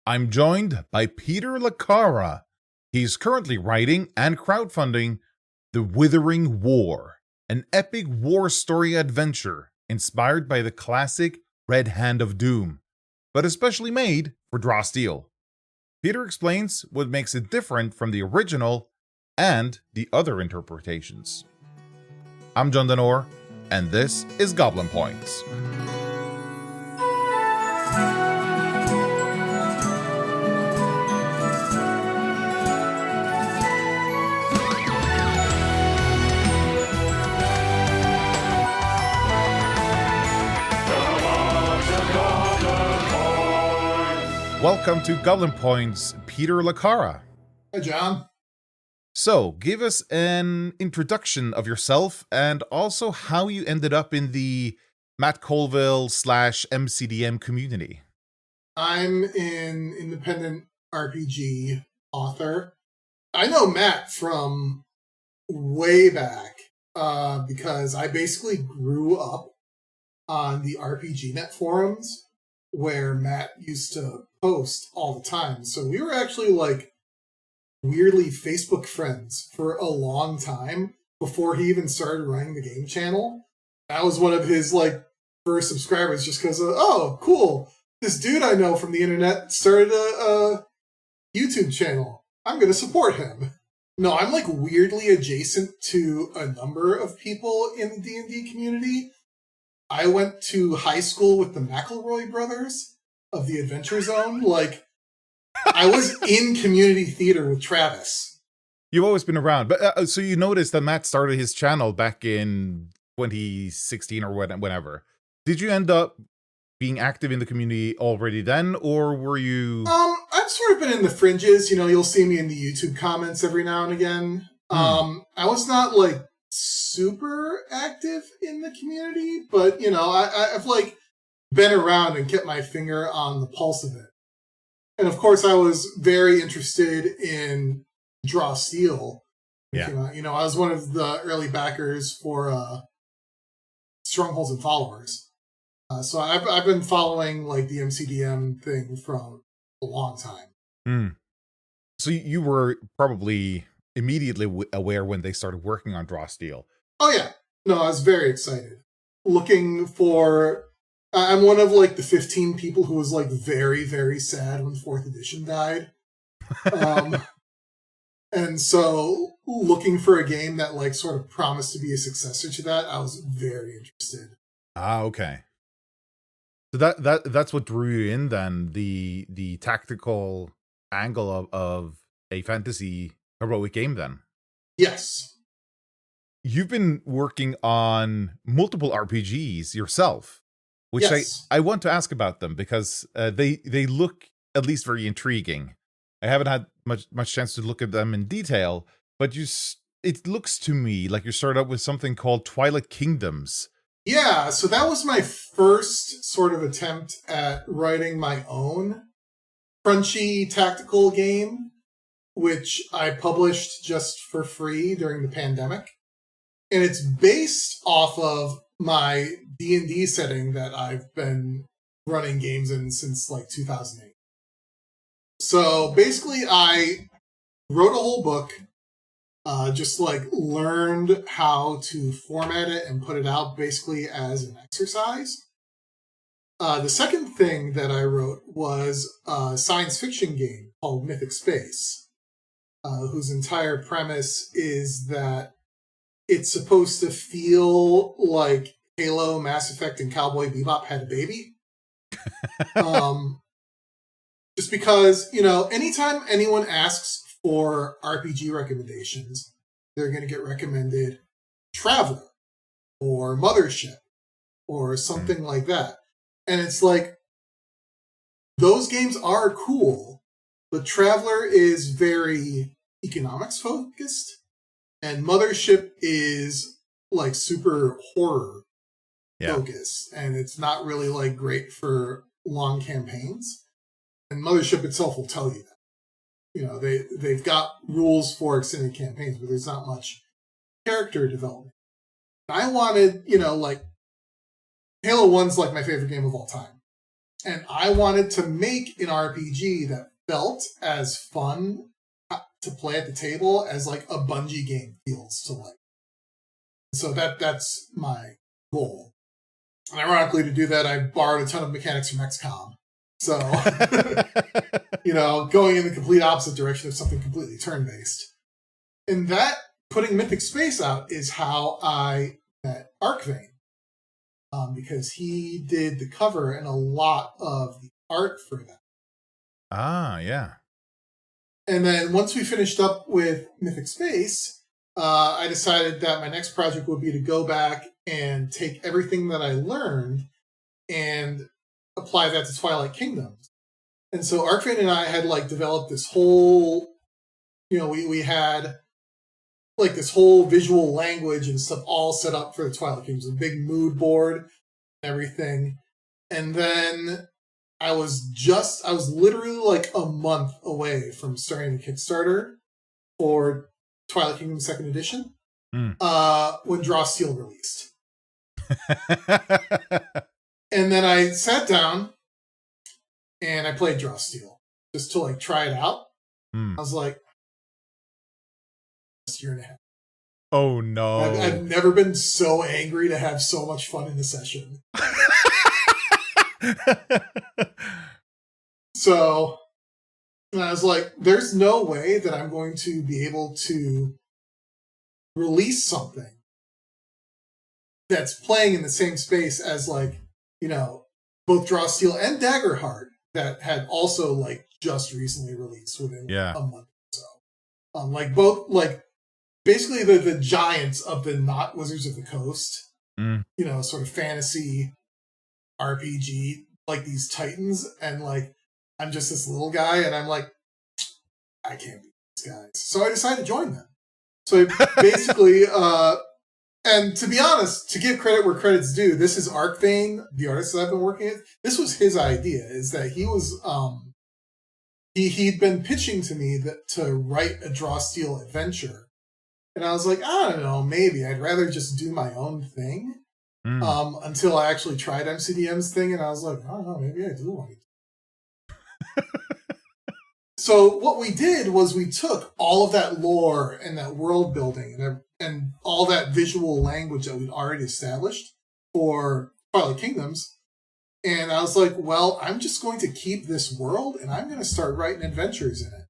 I'm joined by Peter LaCara. He's currently writing and crowdfunding The Withering War, an epic war story adventure inspired by the classic Red Hand of Doom, but especially made for Draw Steel. Peter explains what makes it different from the original and the other interpretations. I'm John Denor, and this is Goblin Points. Welcome to Goblin Points, Peter LaCara. Hi, John. So, give us an introduction of yourself and also how you ended up in the Matt Colville / MCDM community. I'm an independent RPG author. I know Matt from way back because I basically grew up on the RPGNet forums where Matt used to post all the time. So we were actually like weirdly Facebook friends for a long time before he even started running the game channel. I was one of his like first subscribers just because oh, cool. This dude I know from the internet started a YouTube channel. I'm going to support him. No, I'm like weirdly adjacent to a number of people in the D&D community. I went to high school with the McElroy brothers of the Adventure Zone. Like, I was in community theater with Travis. You've always been around. But so you noticed that Matt started his channel back in 2016 or whenever. Did you end up being active in the community already then, or were you... I've sort of been in the fringes. You know, you'll see me in the YouTube comments every now and again. I was not, like, super active in the community, but, you know, I've, like, been around and kept my finger on the pulse of it. And, of course, I was very interested in Draw Steel. Yeah. You know, I was one of the early backers for Strongholds and Followers. So I've been following like the MCDM thing from a long time. So you were probably immediately aware when they started working on Draw Steel. Oh yeah, no, I was very excited. Looking for, I'm one of like the 15 people who was like very, very sad when 4th edition died. And so looking for a game that like sort of promised to be a successor to that, I was very interested. Ah, okay. So that's what drew you in then, the tactical angle of a fantasy heroic game then. Yes. You've been working on multiple RPGs yourself, which yes. I want to ask about them because they look at least very intriguing. I haven't had much chance to look at them in detail, but it looks to me like you started out with something called Twilight Kingdoms. Yeah, so that was my first sort of attempt at writing my own crunchy tactical game, which I published just for free during the pandemic. And it's based off of my D&D setting that I've been running games in since like 2008. So basically I wrote a whole book, just like learned how to format it and put it out basically as an exercise. The second thing that I wrote was a science fiction game called Mythic Space, whose entire premise is that it's supposed to feel like Halo, Mass Effect, and Cowboy Bebop had a baby. Just because, you know, anytime anyone asks for RPG recommendations, they're going to get recommended Traveler or Mothership or something like that. And it's like, those games are cool, but Traveler is very economics focused, and Mothership is like super horror focused, and it's not really like great for long campaigns. And Mothership itself will tell you that. You know, they've got rules for extended campaigns, but there's not much character development. I wanted, you know, like, Halo 1's like my favorite game of all time. And I wanted to make an RPG that felt as fun to play at the table as like a Bungie game feels to like. So that's my goal. And ironically, to do that, I borrowed a ton of mechanics from XCOM. So, going in the complete opposite direction of something completely turn-based. And that, putting Mythic Space out, is how I met Arcvane. Because he did the cover and a lot of the art for that. Ah, yeah. And then once we finished up with Mythic Space, I decided that my next project would be to go back and take everything that I learned and apply that to Twilight Kingdoms. And so Arcvane and I had like developed this whole, we had like this whole visual language and stuff all set up for the Twilight Kingdoms, a big mood board and everything. And then I was literally like a month away from starting the Kickstarter for Twilight Kingdom 2nd Edition when Draw Steel released. And then I sat down and I played Draw Steel just to like try it out. I was like, this year and a half. Oh no. I've never been so angry to have so much fun in a session. So I was like, there's no way that I'm going to be able to release something that's playing in the same space as like, both Draw Steel and Daggerheart that had also like just recently released within a month or so. Like both like basically the giants of the not Wizards of the Coast, sort of fantasy RPG, like these titans, and like I'm just this little guy, and I'm like, I can't beat these guys. So I decided to join them. So I basically, and to be honest, to give credit where credit's due, this is Arcvane, the artist that I've been working with. This was his idea, is that he was, he'd been pitching to me to write a Draw Steel adventure. And I was like, I don't know, maybe I'd rather just do my own thing. Until I actually tried MCDM's thing, and I was like, I don't know, maybe I do want to. So what we did was we took all of that lore and that world building and all that visual language that we'd already established for Twilight Kingdoms, and I was like, well, I'm just going to keep this world, and I'm going to start writing adventures in it.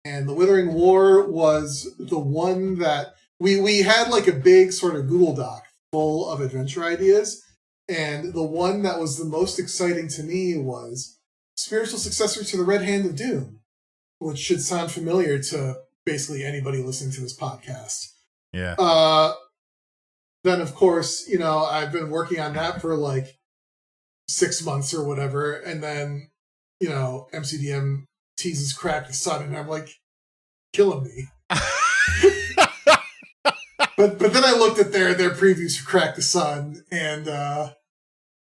And the Withering War was the one that we had like a big sort of Google Doc full of adventure ideas, and the one that was the most exciting to me was spiritual successor to the Red Hand of Doom, which should sound familiar to basically anybody listening to this podcast. Yeah. Then, of course, I've been working on that for like 6 months or whatever, and then, MCDM teases Crack the Sun, and I'm like, killing me. But then I looked at their previews for Crack the Sun, and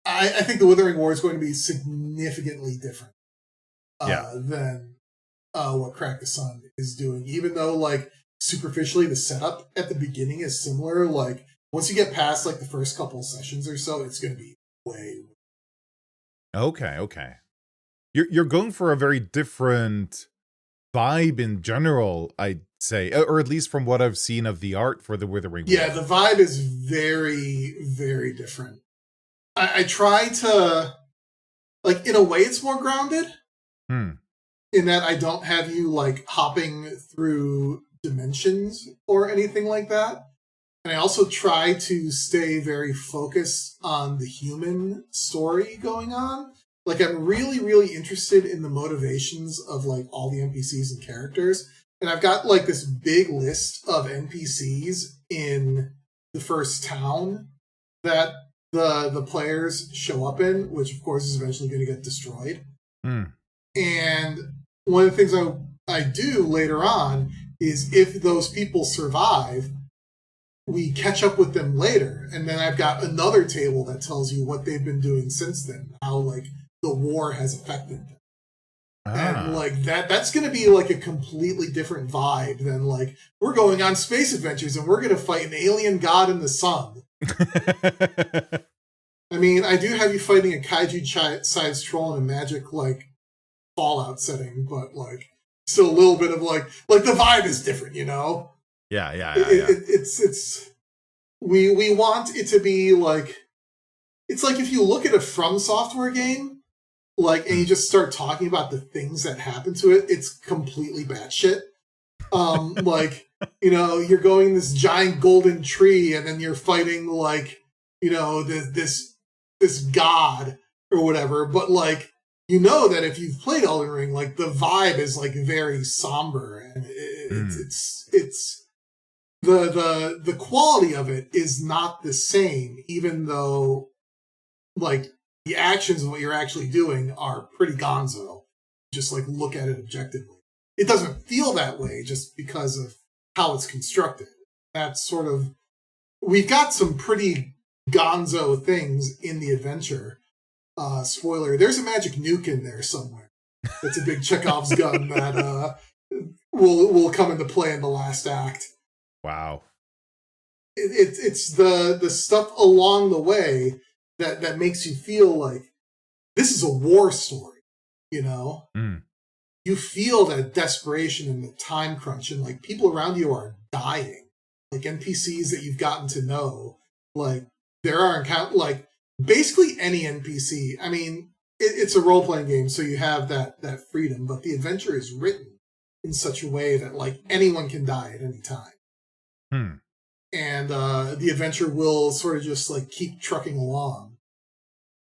I think the Withering War is going to be significantly different than what Crack the Sun is doing. Even though, like, superficially the setup at the beginning is similar, like, once you get past, like, the first couple sessions or so, it's going to be way... Okay. You're going for a very different vibe in general, I'd say, or at least from what I've seen of the art for the Withering War. Yeah, the vibe is very, very different. I try to, like, in a way it's more grounded, in that I don't have you, like, hopping through dimensions or anything like that. And I also try to stay very focused on the human story going on. Like, I'm really, really interested in the motivations of, like, all the NPCs and characters. And I've got, like, this big list of NPCs in the first town that the players show up in, which, of course, is eventually going to get destroyed. And one of the things I do later on is, if those people survive, we catch up with them later. And then I've got another table that tells you what they've been doing since then, how, like, the war has affected them. And like that's going to be like a completely different vibe than like, we're going on space adventures and we're going to fight an alien god in the sun. I mean, I do have you fighting a kaiju-sized troll in a magic, like, Fallout setting, but, like, still a little bit of, like the vibe is different, you know? Yeah. It's we want it to be, like, it's like if you look at a From Software game, like, and you just start talking about the things that happen to it, it's completely batshit. Like, you know, you're going this giant golden tree, and then you're fighting, like, you know, this god or whatever. But, like, you know that if you've played Elden Ring, like, the vibe is, like, very somber, and it's the quality of it is not the same, even though, like, the actions of what you're actually doing are pretty gonzo. Just, like, look at it objectively. It doesn't feel that way just because of how it's constructed. That's sort of... We've got some pretty gonzo things in the adventure. Spoiler, there's a magic nuke in there somewhere. It's a big Chekhov's gun that will come into play in the last act. Wow. It's the stuff along the way that makes you feel like this is a war story, you know? You feel that desperation and the time crunch, and, like, people around you are dying. Like, NPCs that you've gotten to know, like, there are like, basically any NPC. I mean, it's a role-playing game, so you have that freedom, but the adventure is written in such a way that, like, anyone can die at any time. And the adventure will sort of just, like, keep trucking along.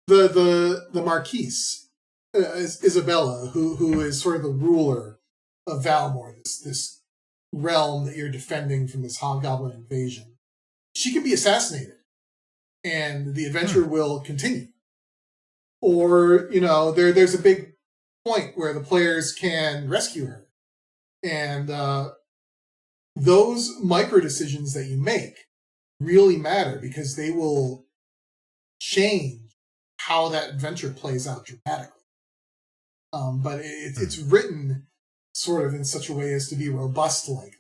The Marquise, Isabella, who is sort of the ruler of Valamor, this realm that you're defending from this hobgoblin invasion, she can be assassinated, and the adventure will continue. Or, you know, there's a big point where the players can rescue her, and those micro decisions that you make really matter because they will change how that adventure plays out dramatically. But it's written sort of in such a way as to be robust like.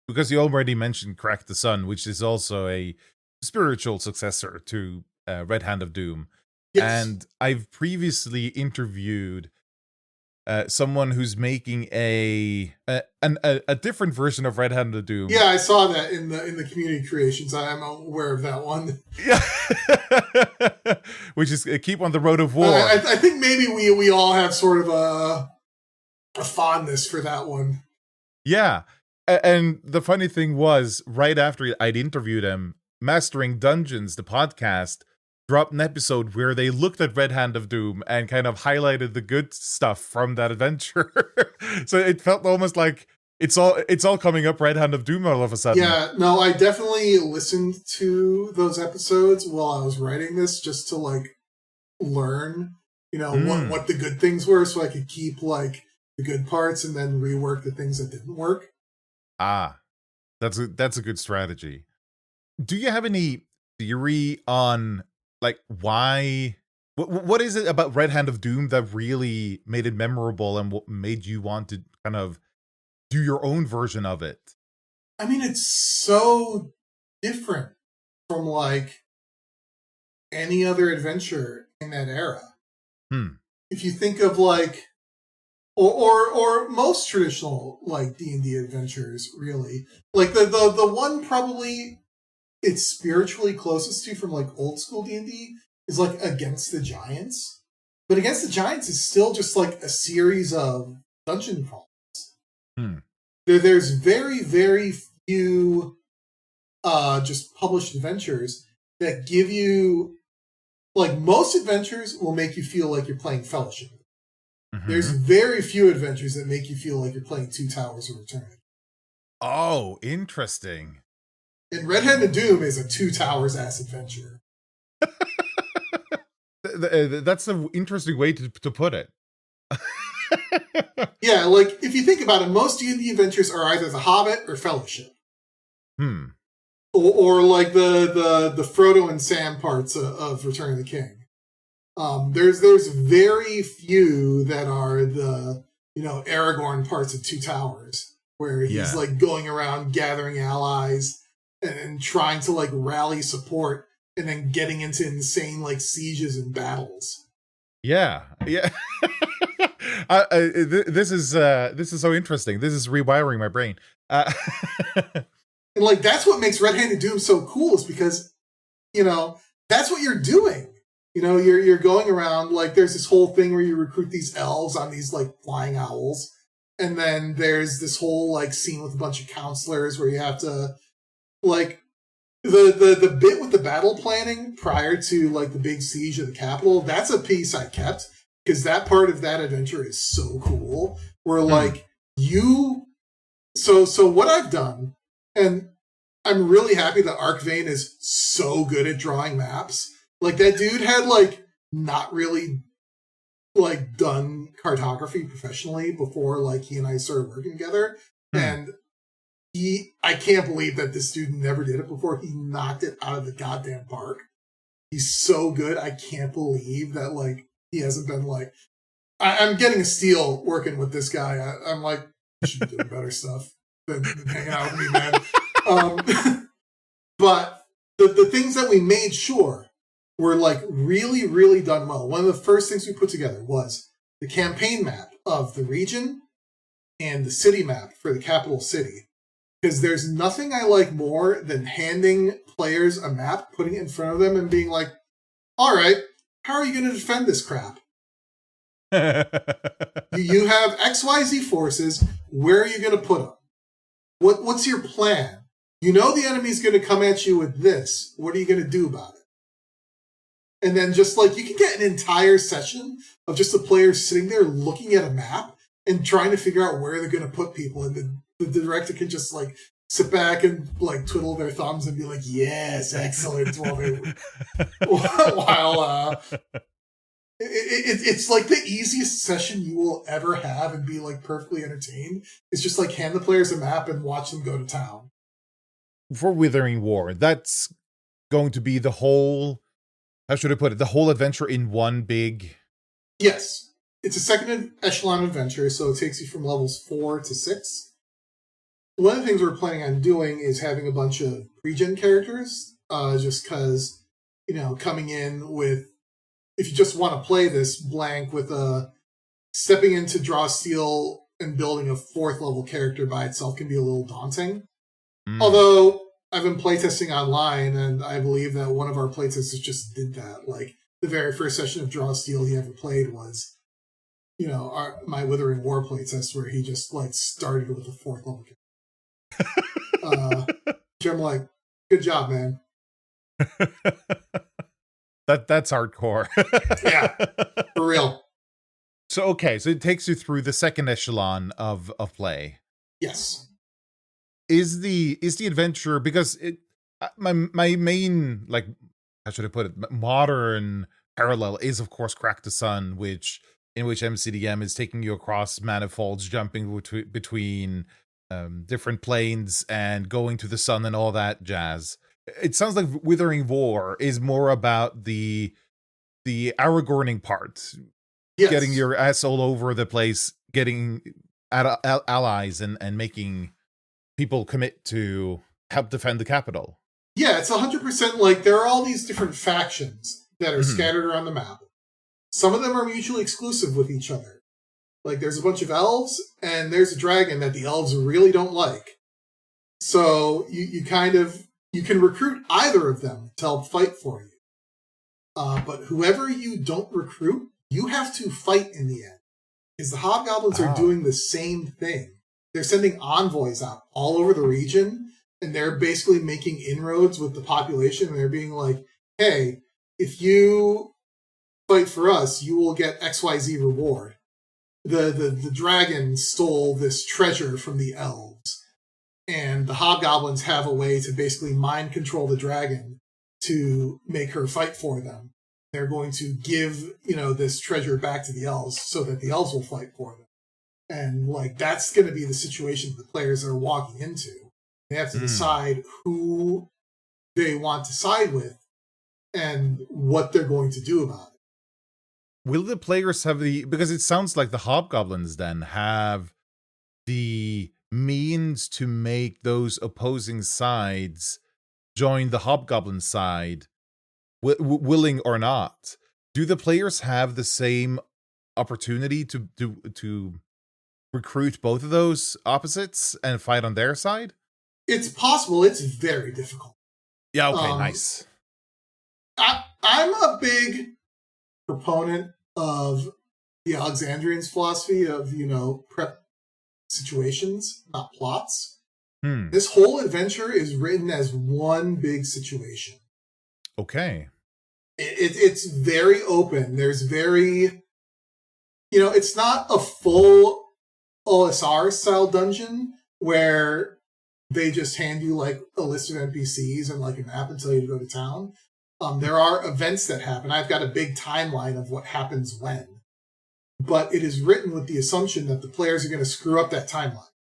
Because you already mentioned Crack the Sun, which is also a spiritual successor to Red Hand of Doom. Yes. And I've previously interviewed someone who's making a different version of Red Hand of Doom. Yeah, I saw that in the community creations. I'm aware of that one. Yeah, which is Keep on the Road of War. I think maybe we all have sort of a fondness for that one. Yeah, and the funny thing was, right after I'd interviewed him, Mastering Dungeons, the podcast, dropped an episode where they looked at Red Hand of Doom and kind of highlighted the good stuff from that adventure. So it felt almost like it's all coming up Red Hand of Doom all of a sudden. Yeah, no, I definitely listened to those episodes while I was writing this just to, like, learn, you know, what the good things were, so I could keep, like, the good parts and then rework the things that didn't work. Ah, that's a good strategy. Do you have any theory on, like, why? What is it about Red Hand of Doom that really made it memorable and what made you want to kind of do your own version of it? I mean, it's so different from, like, any other adventure in that era. If you think of, like, or most traditional, like, D&D adventures, really, like the one probably it's spiritually closest to from, like, old school D&D is, like, Against the Giants. But Against the Giants is still just, like, a series of dungeon crawls. There's very, very few just published adventures that give you... Like, most adventures will make you feel like you're playing Fellowship. There's very few adventures that make you feel like you're playing Two Towers of Eternity. Oh, interesting. And Red Hand of Doom is a Two Towers-ass adventure. That's an interesting way to put it. Yeah, like, if you think about it, most D&D adventures are either The Hobbit or Fellowship. Or like the Frodo and Sam parts of Return of the King. There's very few that are the, you know, Aragorn parts of Two Towers, where he's like going around gathering allies and trying to, like, rally support and then getting into insane like sieges and battles. Yeah. This is so interesting. This is rewiring my brain. And like that's what makes Red-Handed Doom so cool, is because, you know, that's what you're doing. You know, you're going around, like there's this whole thing where you recruit these elves on these like flying owls, and then there's this whole like scene with a bunch of counselors where you have to like the bit with the battle planning prior to like the big siege of the capital. That's a piece I kept, because that part of that adventure is so cool. Where like so what I've done, and I'm really happy that Arcvane is so good at drawing maps. Like that dude had like not really like done cartography professionally before like he and I started working together. And I can't believe that this dude never did it before. He knocked it out of the goddamn park. He's so good. I can't believe that like he hasn't been like, I'm getting a steal working with this guy. I'm like, you should be doing better stuff than hanging out with me, man. But the things that we made sure were like really, really done well. One of the first things we put together was the campaign map of the region and the city map for the capital city. Because there's nothing I like more than handing players a map, putting it in front of them, and being like, all right, how are you going to defend this crap? You have XYZ forces. Where are you going to put them? What's your plan? You know the enemy's going to come at you with this. What are you going to do about it? And then just like, you can get an entire session of just the players sitting there looking at a map and trying to figure out where they're going to put people. And the director can just like sit back and like twiddle their thumbs and be like, yes, excellent. While it's like the easiest session you will ever have and be like perfectly entertained. It's just like hand the players a map and watch them go to town. For Withering War, that's going to be the whole, how should I put it, the whole adventure in one big... Yes. It's a second echelon adventure, so it takes you from levels 4 to 6. One of the things we're planning on doing is having a bunch of pre-gen characters, just because, you know, coming in with, if you just want to play this blank with stepping into Draw Steel and building a 4th level character by itself can be a little daunting. Although I've been playtesting online, and I believe that one of our playtesters just did that. Like, the very first session of Draw Steel he ever played was, you know, my Withering War playtest, where he just like started with a 4th level character. Which I'm like, good job, man. That's hardcore. Yeah, for real. So okay, so it takes you through the second echelon of play. Yes. Is the adventure, because it my main, like, how should I put it, modern parallel is of course Crack the Sun, in which MCDM is taking you across manifolds, jumping between different planes and going to the sun and all that jazz. It sounds like Withering War is more about the Aragorning part. Yes. Getting your ass all over the place, getting allies and making people commit to help defend the capital. Yeah, it's 100% like there are all these different factions that are scattered around the map. Some of them are mutually exclusive with each other. Like there's a bunch of elves and there's a dragon that the elves really don't like. So you can recruit either of them to help fight for you. But whoever you don't recruit, you have to fight in the end. Because the hobgoblins are doing the same thing. They're sending envoys out all over the region, and they're basically making inroads with the population, and they're being like, hey, if you fight for us, you will get XYZ reward. The dragon stole this treasure from the elves, and the hobgoblins have a way to basically mind control the dragon to make her fight for them. They're going to give, you know, this treasure back to the elves so that the elves will fight for them. And like that's going to be the situation the players are walking into. They have to decide who they want to side with and what they're going to do about it. Will the players have because it sounds like the hobgoblins then have the means to make those opposing sides join the hobgoblin side willing or not, do the players have the same opportunity to recruit both of those opposites and fight on their side? It's possible. It's very difficult. Yeah, okay, nice. I'm a big proponent of the Alexandrians' philosophy of, prep situations, not plots. This whole adventure is written as one big situation. Okay. It's very open. There's very, it's not a full OSR style dungeon where they just hand you like a list of NPCs and like a map and tell you to go to town. There are events that happen. I've got a big timeline of what happens when. But it is written with the assumption that the players are going to screw up that timeline.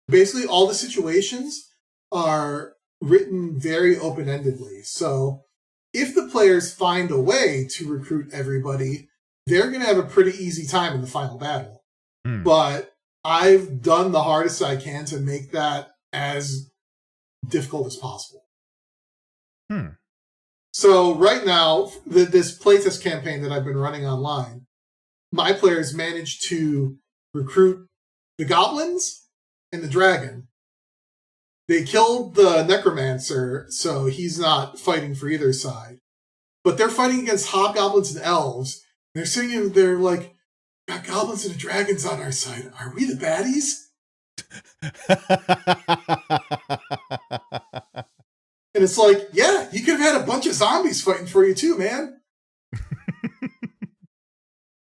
Basically, all the situations are written very open-endedly. So if the players find a way to recruit everybody, they're going to have a pretty easy time in the final battle. But I've done the hardest I can to make that as difficult as possible. So right now, this playtest campaign that I've been running online, my players managed to recruit the goblins and the dragon. They killed the necromancer, so he's not fighting for either side. But they're fighting against hobgoblins and elves. They're sitting there like, got goblins and dragons on our side. Are we the baddies? And it's like, yeah, you could have had a bunch of zombies fighting for you too, man.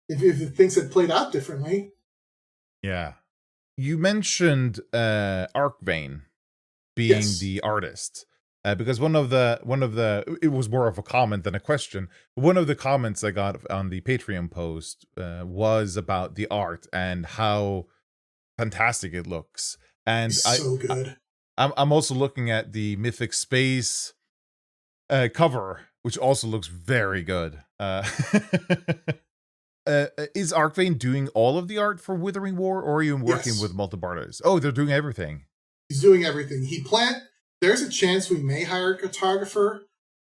if things had played out differently. Yeah. You mentioned Arcvane being the artist. Because one of the it was more of a comment than a question. One of the comments I got on the Patreon post was about the art and how fantastic it looks. And it's so good. I'm also looking at the Mythic Space cover, which also looks very good. Is Arcvane doing all of the art for Withering War, or are you working with multiple artists? Oh, they're doing everything. He's doing everything. There's a chance we may hire a cartographer,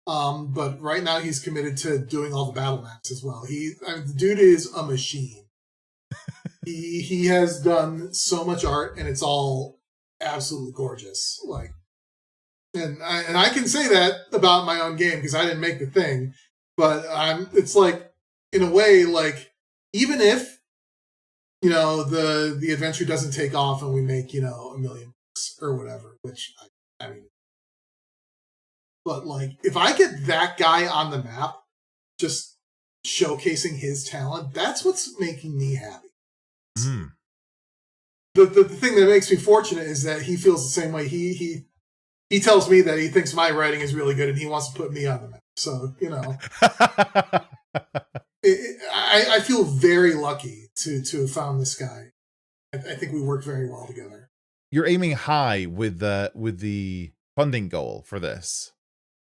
but right now he's committed to doing all the battle maps as well. The dude is a machine. he has done so much art, and it's all absolutely gorgeous. And I can say that about my own game because I didn't make the thing, but it's like, in a way, like, even if the adventure doesn't take off and we make $1 million or whatever, which I mean, but like, if I get that guy on the map, just showcasing his talent, that's what's making me happy. The thing that makes me fortunate is that he feels the same way. He tells me that he thinks my writing is really good and he wants to put me on the map. So, I feel very lucky to have found this guy. I think we work very well together. You're aiming high with the funding goal for this.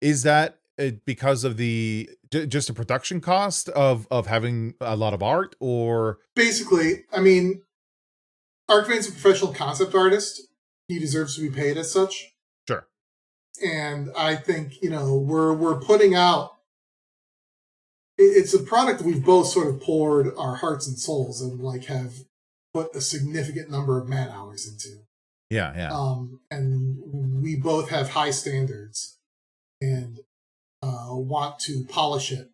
Is that because of the just the production cost of having a lot of art, or basically? I mean, Arcvane's a professional concept artist. He deserves to be paid as such. Sure. And I think we're putting out. It's a product that we've both sort of poured our hearts and souls and like have put a significant number of man hours into. Yeah. And we both have high standards and want to polish it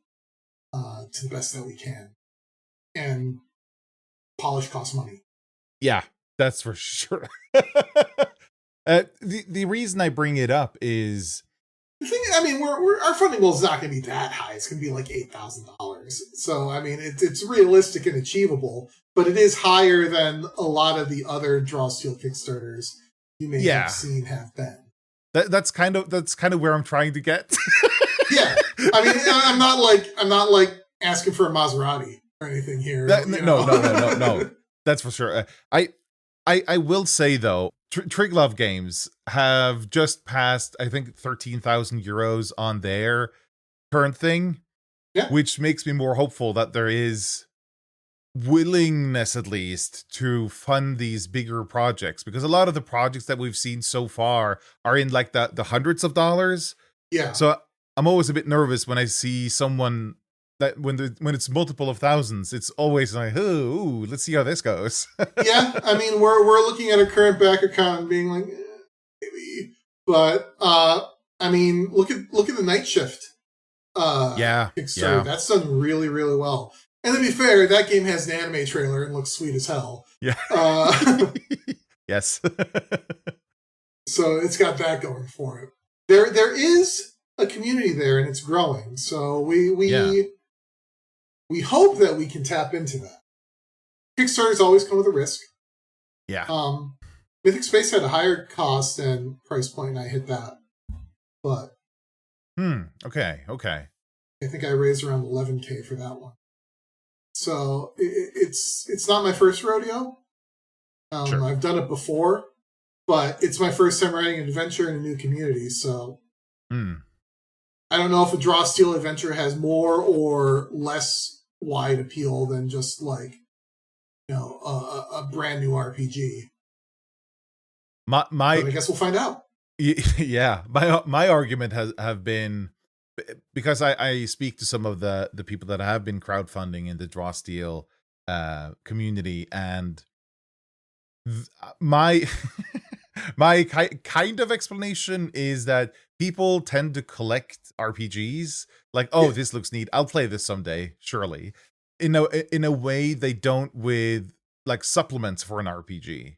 to the best that we can. And polish costs money. Yeah, that's for sure. The reason I bring it up is the thing. I mean, our funding goal is not going to be that high. It's going to be like $8,000. So I mean, it's realistic and achievable, but it is higher than a lot of the other Draw Steel Kickstarters you may have seen have been. That's kind of where I'm trying to get. Yeah, I mean, I'm not like asking for a Maserati or anything here. No. That's for sure. I will say though, Triglav Games have just passed, I think, 13,000 euros on their current thing, which makes me more hopeful that there is willingness, at least, to fund these bigger projects, because a lot of the projects that we've seen so far are in like the hundreds of dollars, Yeah. So I'm always a bit nervous when I see someone that when it's multiple of thousands, it's always like, ooh, let's see how this goes. Yeah, I mean, we're looking at a current back account and being like, maybe, but I mean, look at the Night Shift Kickstarter. Yeah. That's done really, really well. And to be fair, that game has an anime trailer and looks sweet as hell. Yeah. Yes. So it's got that going for it. There is a community there, and it's growing. So we hope that we can tap into that. Kickstarters always come with a risk. Yeah. Mythic Space had a higher cost and price point, and I hit that. But Okay. I think I raised around $11,000 for that one. So it's not my first rodeo. Sure. I've done it before, but it's my first time writing an adventure in a new community. So I don't know if a Draw Steel adventure has more or less wide appeal than just like, a brand new RPG. But I guess we'll find out. Yeah, my argument have been, because I speak to some of the people that have been crowdfunding in the Draw Steel community, and my kind of explanation is that people tend to collect RPGs like, this looks neat, I'll play this someday, surely. In a way they don't with like supplements for an RPG.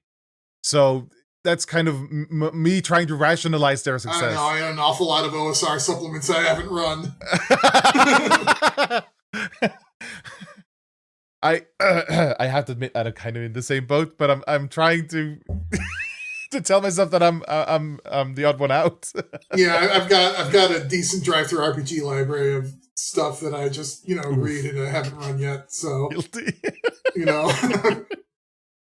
So that's kind of me trying to rationalize their success. I don't know. I have an awful lot of OSR supplements I haven't run. I have to admit I'm kind of in the same boat, but I'm trying to to tell myself that I'm the odd one out. Yeah, I've got a decent drive-through RPG library of stuff that I just read and I haven't run yet. So guilty.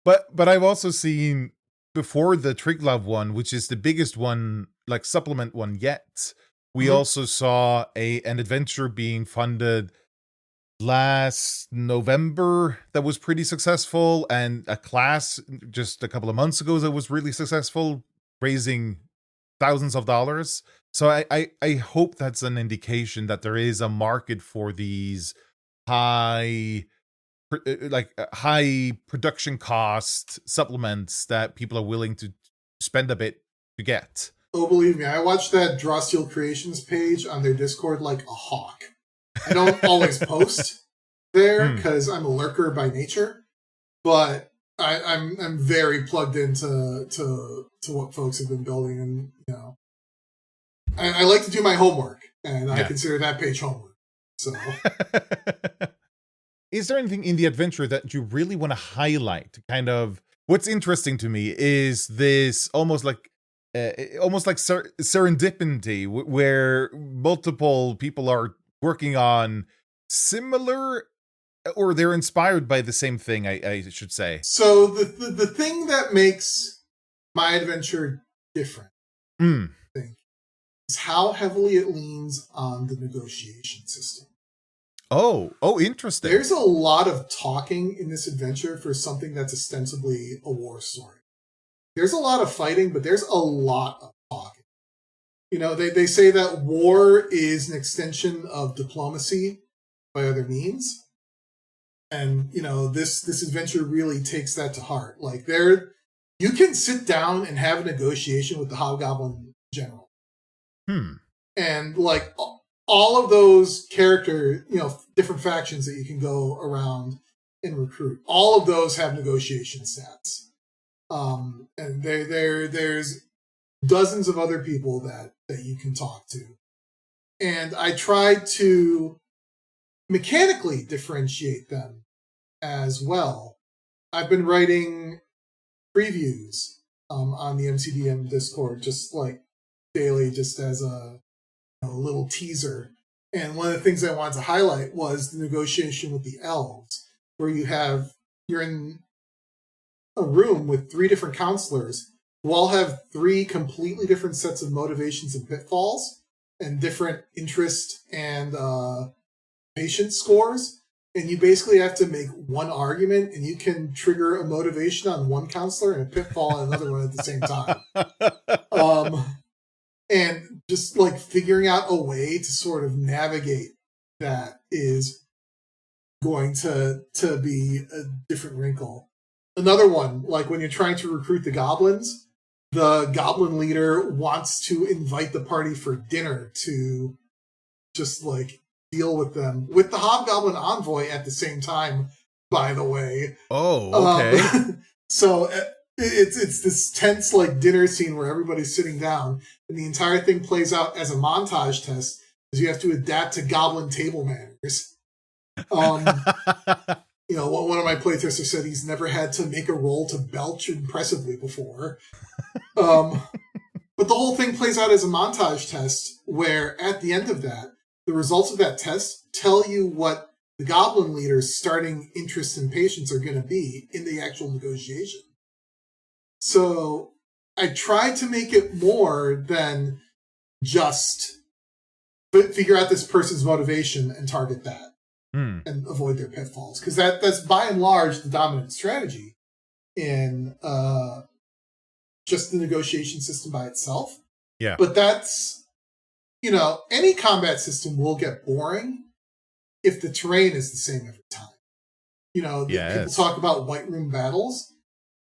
But I've also seen before the Triglav one, which is the biggest one, like supplement one yet. We also saw an adventure being funded last November that was pretty successful, and a class just a couple of months ago that was really successful, raising thousands of dollars. So I hope that's an indication that there is a market for these high production cost supplements that people are willing to spend a bit to get. Oh, believe me, I watched that Draw Steel Creations page on their Discord like a hawk. I don't always post there because I'm a lurker by nature, but I'm very plugged into what folks have been building, and I like to do my homework, and I consider that page homework. So, is there anything in the adventure that you really want to highlight? Kind of what's interesting to me is this almost like serendipity, where multiple people are working on similar, or they're inspired by the same thing, I should say. So the thing that makes my adventure different, I think, is how heavily it leans on the negotiation system. Oh, interesting. There's a lot of talking in this adventure for something that's ostensibly a war story. There's a lot of fighting, but there's a lot of talking. They say that war is an extension of diplomacy by other means. And, this adventure really takes that to heart. Like, you can sit down and have a negotiation with the Hobgoblin General. And, like, all of those character, different factions that you can go around and recruit, all of those have negotiation stats. And there's dozens of other people that you can talk to. And I tried to mechanically differentiate them as well. I've been writing previews on the MCDM Discord, just like daily, just as a little teaser. And one of the things I wanted to highlight was the negotiation with the elves, where you're in a room with 3 different counselors who all have 3 completely different sets of motivations and pitfalls and different interest and patience scores. And you basically have to make one argument, and you can trigger a motivation on one counselor and a pitfall on another one at the same time. And just like figuring out a way to sort of navigate that is going to be a different wrinkle. Another one, like when you're trying to recruit the goblins, the goblin leader wants to invite the party for dinner to just like deal with them with the hobgoblin envoy at the same time, by the way. Oh, okay. So it's this tense like dinner scene where everybody's sitting down, and the entire thing plays out as a montage test because you have to adapt to goblin table manners. You know, one of my playtesters said he's never had to make a roll to belch impressively before. But the whole thing plays out as a montage test where at the end of that, the results of that test tell you what the goblin leader's starting interests and patience are going to be in the actual negotiation. So I tried to make it more than just figure out this person's motivation and target that and avoid their pitfalls. Because that's by and large the dominant strategy in just the negotiation system by itself. Yeah. But that's, you know, any combat system will get boring if the terrain is the same every time. You know, people talk about white room battles.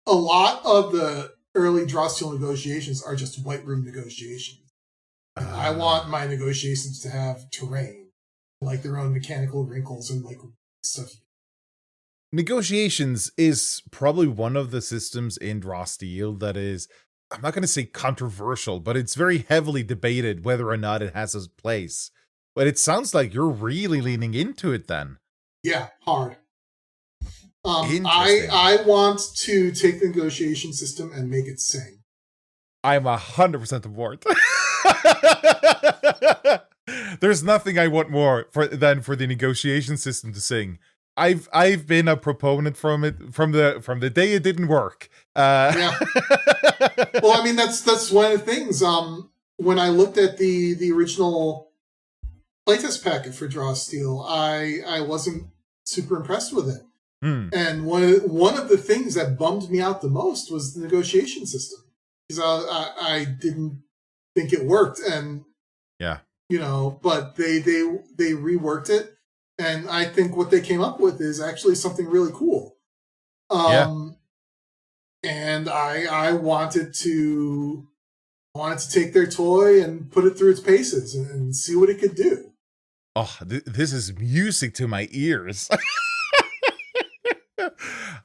A lot of the early draw steel negotiations are just white room negotiations. I want my negotiations to have terrain, like their own mechanical wrinkles and like stuff. Negotiations is probably one of the systems in draw steel that is, I'm not going to say controversial, but it's very heavily debated whether or not it has a place. But it sounds like you're really leaning into it then. Yeah, hard. I want to take the negotiation system and make it sing. I'm 100% aboard. There's nothing I want more than for the negotiation system to sing. I've been a proponent from it from the day it didn't work. Yeah. Well, I mean that's one of the things. When I looked at the original playtest packet for Draw Steel, I wasn't super impressed with it. And one of the things that bummed me out the most was the negotiation system, because I didn't think it worked, and you know, but they reworked it, and I think what they came up with is actually something really cool. And I wanted to take their toy and put it through its paces and see what it could do. Oh, this is music to my ears.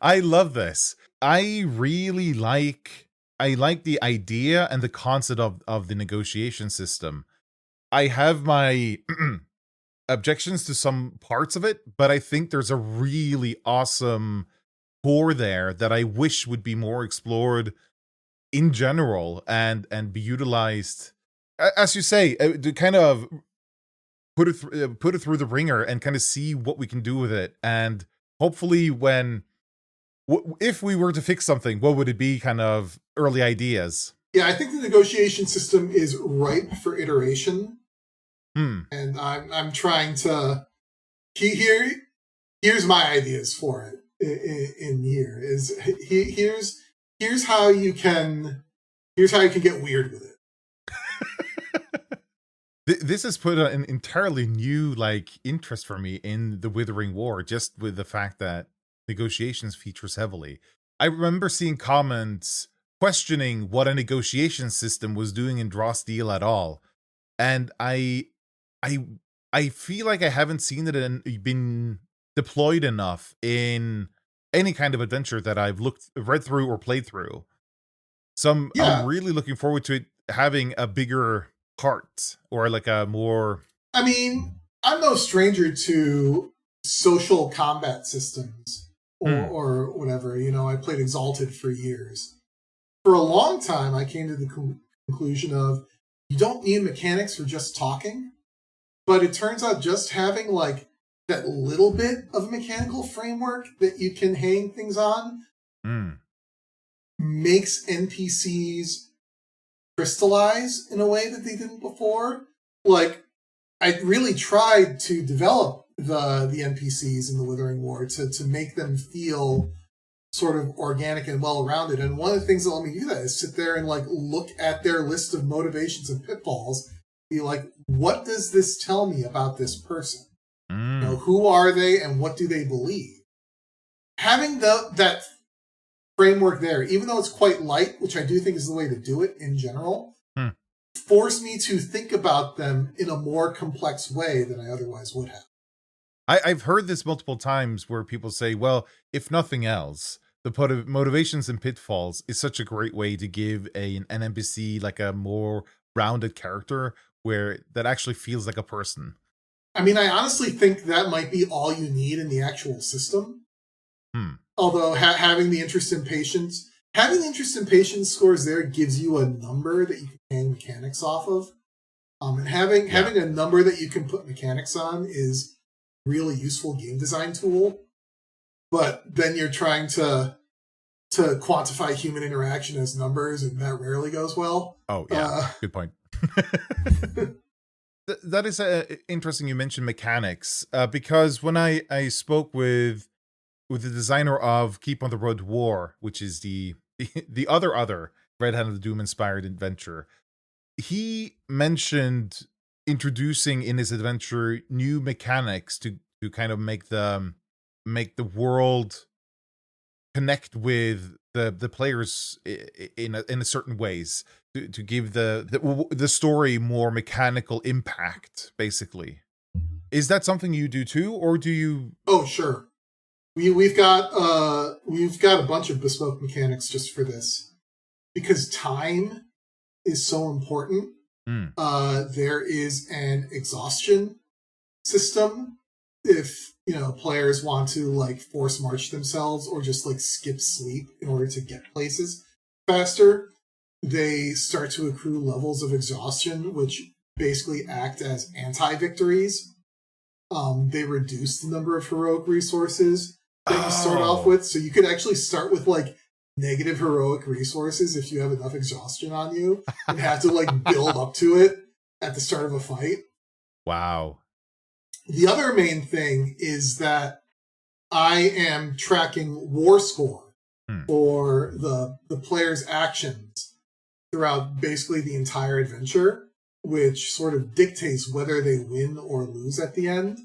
I love this. I really like the idea and the concept of the negotiation system. I have my objections to some parts of it, but I think there's a really awesome core there that I wish would be more explored in general and be utilized, as you say, to kind of put it through the ringer and kind of see what we can do with it. And hopefully if we were to fix something, what would it be? Kind of early ideas. Yeah, I think the negotiation system is ripe for iteration. And I'm trying to here's my ideas for it in here is here's how you can get weird with it. This has put an entirely new interest for me in the Withering War, just with the fact that negotiations features heavily. I remember seeing comments questioning what a negotiation system was doing in Draw Steel at all, and I feel like I haven't seen it been deployed enough in any kind of adventure that I've read through or played through. So I'm really looking forward to it having a bigger part, or like a more... I mean, I'm no stranger to social combat systems or whatever. You know, I played Exalted for years. For a long time, I came to the conclusion of you don't need mechanics for just talking, but it turns out just having like that little bit of a mechanical framework that you can hang things on makes NPCs crystallize in a way that they didn't before. Like, I really tried to develop the NPCs in the Withering War to make them feel sort of organic and well-rounded. And one of the things that let me do that is sit there and like look at their list of motivations and pitfalls Be like, what does this tell me about this person? Mm. You know, who are they and what do they believe? Having that framework there, even though it's quite light, which I do think is the way to do it in general, forced me to think about them in a more complex way than I otherwise would have. I've heard this multiple times where people say, well, if nothing else, the motivations and pitfalls is such a great way to give an NPC like a more rounded character where that actually feels like a person. I mean, I honestly think that might be all you need in the actual system. Although having the interest in patience scores there gives you a number that you can hang mechanics off of. And having a number that you can put mechanics on is really useful game design tool, but then you're trying to quantify human interaction as numbers, and that rarely goes well. Oh yeah, good point. That is interesting. You mentioned mechanics because when I spoke with the designer of Keep on the Road War, which is the other Red Hand of the Doom inspired adventure, he mentioned introducing in his adventure new mechanics to kind of make the world connect with the players in a certain ways to give the story more mechanical impact. Basically, is that something you do too, or do you? Oh, sure. We've got a bunch of bespoke mechanics just for this because time is so important. There is an exhaustion system if players want to like force march themselves or just like skip sleep in order to get places faster. They start to accrue levels of exhaustion, which basically act as anti-victories. They reduce the number of heroic resources that you start off with, so you could actually start with like negative heroic resources if you have enough exhaustion on you and have to like build up to it at the start of a fight. Wow. The other main thing is that I am tracking war score for the player's actions throughout basically the entire adventure, which sort of dictates whether they win or lose at the end.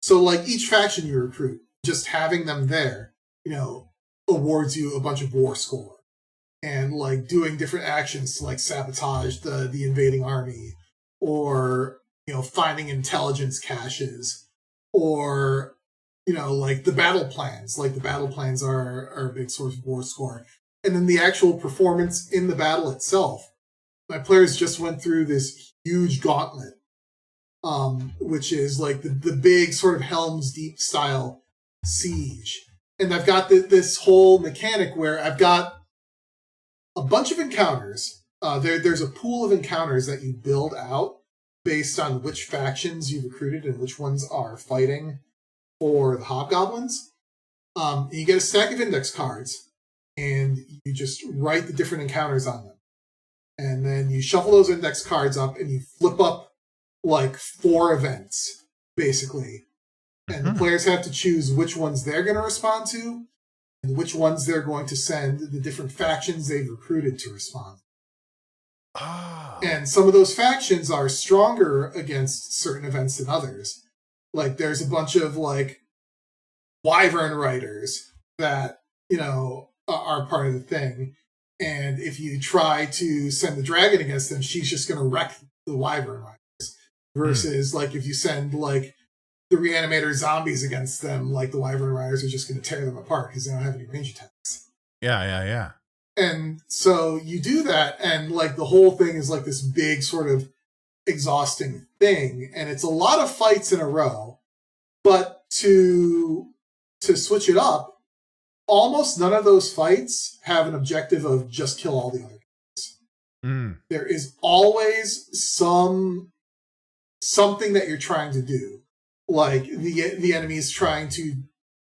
So like each faction you recruit, just having them there, awards you a bunch of war score. And like doing different actions to like sabotage the invading army, or finding intelligence caches, or like the battle plans. Like the battle plans are a big source of war score. And then the actual performance in the battle itself. My players just went through this huge gauntlet, which is like the big sort of Helm's Deep style siege. And I've got this whole mechanic where I've got a bunch of encounters. There's a pool of encounters that you build out based on which factions you've recruited and which ones are fighting for the hobgoblins. You get a stack of index cards, and you just write the different encounters on them. And then you shuffle those index cards up, and you flip up like 4 events, basically. And the players have to choose which ones they're going to respond to, and which ones they're going to send the different factions they've recruited to respond. And some of those factions are stronger against certain events than others. Like there's a bunch of like wyvern riders that, are part of the thing. And if you try to send the dragon against them, she's just going to wreck the wyvern riders. Versus like if you send like the reanimator zombies against them, like the wyvern riders are just going to tear them apart because they don't have any range attacks. Yeah. And so you do that, and like the whole thing is like this big sort of exhausting thing, and it's a lot of fights in a row. But to switch it up, almost none of those fights have an objective of just kill all the other guys. There is always something that you're trying to do. Like the enemy's trying to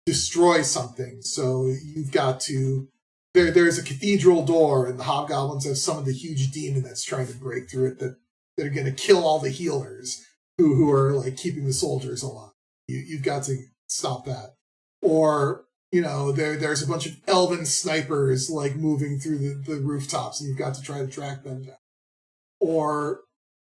destroy something, so you've got to. There's a cathedral door, and the hobgoblins have summoned a huge demon that's trying to break through it. That are going to kill all the healers who are like keeping the soldiers alive. You've got to stop that. Or there's a bunch of elven snipers like moving through the rooftops, and you've got to try to track them down. Or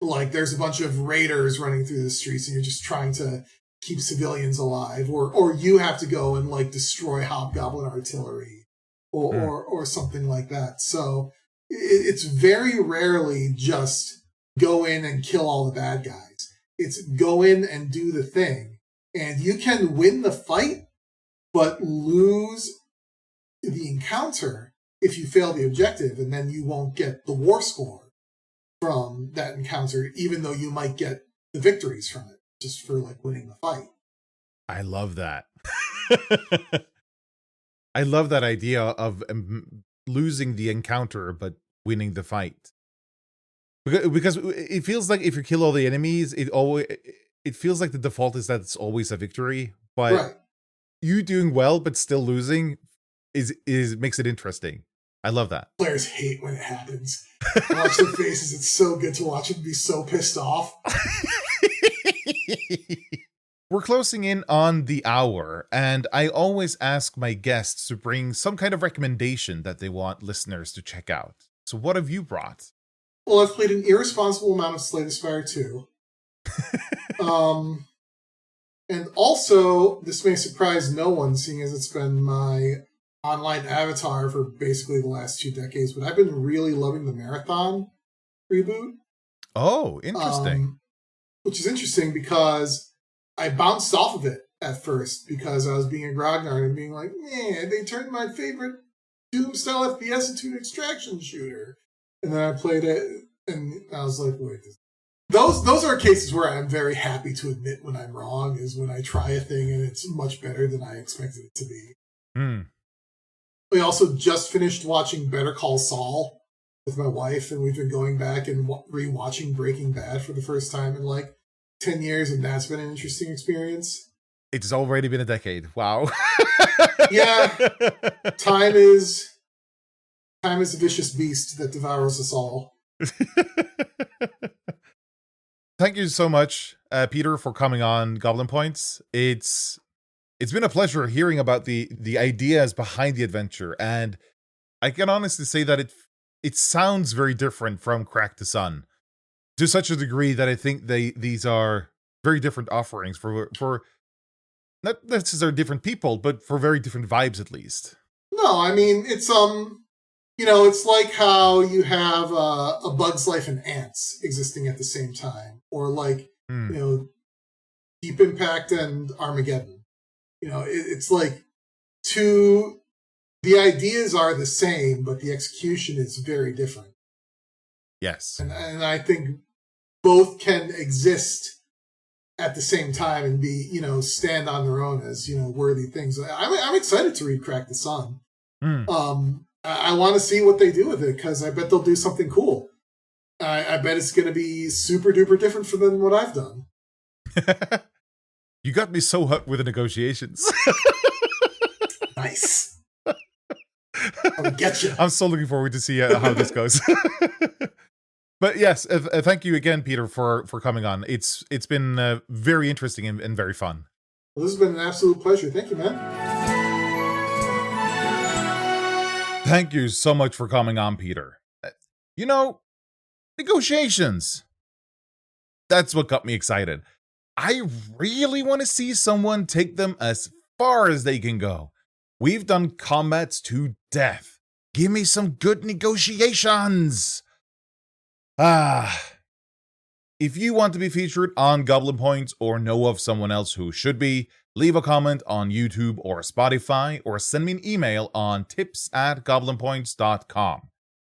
Like there's a bunch of raiders running through the streets and you're just trying to keep civilians alive, or you have to go and like destroy hobgoblin artillery or something like that. So it's very rarely just go in and kill all the bad guys. It's go in and do the thing. And you can win the fight, but lose the encounter if you fail the objective, and then you won't get the war score from that encounter, even though you might get the victories from it, just for like winning the fight. I love that. I love that idea of losing the encounter but winning the fight. Because it feels like if you kill all the enemies, it feels like the default is that it's always a victory. But Right. you doing well but still losing is makes it interesting. I love that. Players hate when it happens. Watch their faces. It's so good to watch them be so pissed off. We're closing in on the hour, and I always ask my guests to bring some kind of recommendation that they want listeners to check out. So what have you brought? Well, I've played an irresponsible amount of Slay the Spire 2. And also, this may surprise no one, seeing as it's been my online avatar for basically the last 2 decades, but I've been really loving the Marathon reboot. Oh, interesting. Which is interesting because I bounced off of it at first because I was being a grognard and being like, man, they turned my favorite Doom-style FPS into an extraction shooter. And then I played it, and I was like, wait. Those are cases where I'm very happy to admit when I'm wrong, is when I try a thing and it's much better than I expected it to be. We also just finished watching Better Call Saul with my wife, and we've been going back and rewatching Breaking Bad for the first time in like 10 years, and that's been an interesting experience. It's already been a decade. Wow. Yeah. Time is a vicious beast that devours us all. Thank you so much, Peter, for coming on Goblin Points. It's been a pleasure hearing about the ideas behind the adventure, and I can honestly say that it sounds very different from Crack the Sun, to such a degree that I think these are very different offerings for not necessarily different people, but for very different vibes at least. No, I mean it's it's like how you have a Bug's Life and Ants existing at the same time, or like Deep Impact and Armageddon. It's like the ideas are the same, but the execution is very different. Yes, and I think both can exist at the same time and be stand on their own as worthy things. I'm excited to read Crack the Sun. I want to see what they do with it, because I bet they'll do something cool. I bet it's going to be super duper different than what I've done. You got me so hot with the negotiations. Nice. I'll get you. I'm so looking forward to see how this goes. But yes, thank you again, Peter, for coming on. It's been very interesting and very fun. Well, this has been an absolute pleasure. Thank you, man. Thank you so much for coming on, Peter. Negotiations. That's what got me excited. I really want to see someone take them as far as they can go. We've done combats to death. Give me some good negotiations. If you want to be featured on Goblin Points or know of someone else who should be, leave a comment on YouTube or Spotify, or send me an email on tips@goblinpoints.com.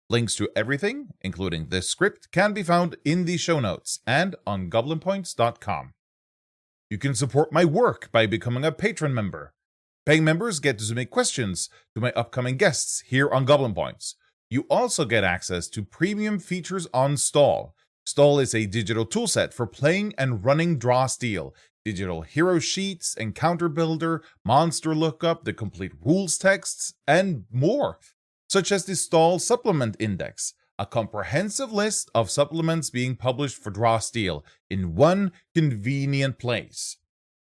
Links to everything, including this script, can be found in the show notes and on goblinpoints.com. You can support my work by becoming a patron member. Paying members get to submit questions to my upcoming guests here on Goblin Points. You also get access to premium features on Stall. Stall is a digital toolset for playing and running Draw Steel. Digital hero sheets, encounter builder, monster lookup, the complete rules texts, and more, such as the Stall Supplement Index, a comprehensive list of supplements being published for Draw Steel in one convenient place.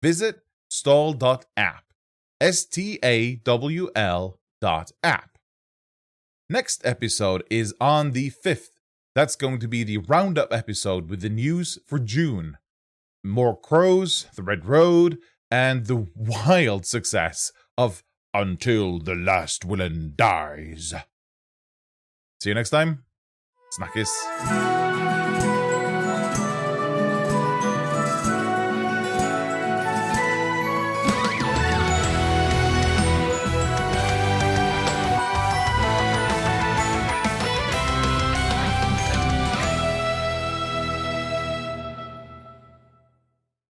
Visit stall.app. STAWL.app. Next episode is on the 5th That's going to be the roundup episode with the news for June. More crows, the Red Road, and the wild success of Until the Last Villain Dies. See you next time. Snackis.